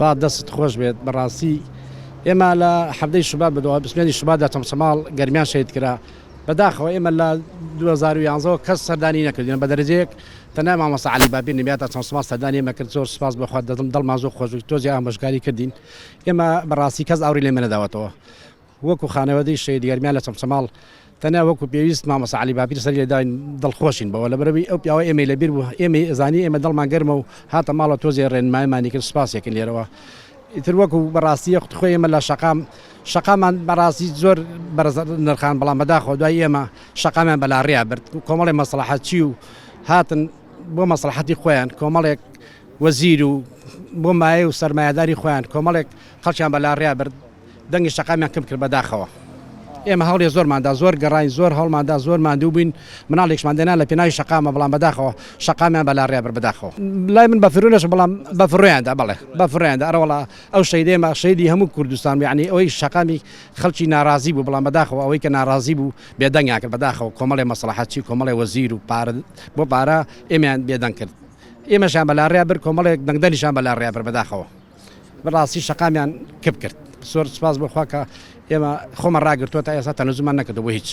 سوپاس دەست خۆش بێت بەڕاستی ئێمە لە حەفتەی شوبات بەدەوە بسمێنی شوباتدا چەمسەماڵ گەرمیان شەید کرا بەداخەوە ئێمە لە 2011 کەس سەردانی نەکردین بە دەرەجەیەک تەنها مامۆستا عەلی بابیر نمیاتە چەمسەماڵ سەردانی ئێمە کرد زۆر سوپاس بەخوا دڵمان زۆر خۆش بوو تۆزی ئامۆژگاری کردین ئێمە بەڕاستی کەس ئاوری لێ نەداوەتەوە وەکو خانەوەدەی شەید گەرمیان لە چەمسەماڵ تەنها وەکو پێویست مامۆستا عەلی بابیر سەری لێداین دڵخۆشین بەوە لەبەرەوەی ئەو پیاوە ئێمەی لەبیر بوو ئێمەی زانی ئێمە دڵمان گەرمە و هاتە ماڵە تۆزی ڕێنماییمانی کرد سوپاسێکن لێرەوە ئیتر وەکو بەڕاستی خۆی ئێمە لە شەقامان بەڕاستی زۆر بەرز نرخان بەڵام بەداخەوە دوای ئێمە شەقامان بەلاڕیا برد کۆمەڵێ مەسلحەتی و هاتن بۆ مەسلحەتی خۆیان کۆمەڵێک وەزیر و بۆ مایە و سەرمایهداری خۆیان کۆمەڵێک خەڵکیان بەلاڕیا برد دەنگی شەقامیان کەم کرد بەداخەوە ئێمە هەڵێ زۆرماندا زۆر گەڕین زۆر هەڵماندا زۆر ماندوو بووین مناڵێکشمان دێنا لە پێناوی شەقامە بەڵام بەداخەوە شەقامیان بەلاڕیا بر بەداخەوە لای من بەفرونەش بەڵام بەفڕۆیاندا بەڵێ بەفڕۆیاندا ئەرەوەڵا ئەو شەیدێمە شەیدی هەموو کوردستان یعنی ئەوەی شەقامی خەڵکی ناڕازی بوو بەڵام بەداخەوە ئەوەی کە ناڕازی بوو بێدەنگیان کرد بەداخەوە کۆمەڵێ مەسلحەتی کۆمەڵێ وەزیر و بۆ پارە ئێمەیان بێدەنگ کرد ئێمەشان بەلاڕیا بر کۆمەڵێک دەنگدەنیشان بەلاڕیا بر بەداخەوە بەڕاستی شەقامیان کپ کرد زۆر سوپاس بەخوا کە ئێمە خۆمان ڕاگرتووە تا ئێستا تەنەزومان نەکردەوە هیچ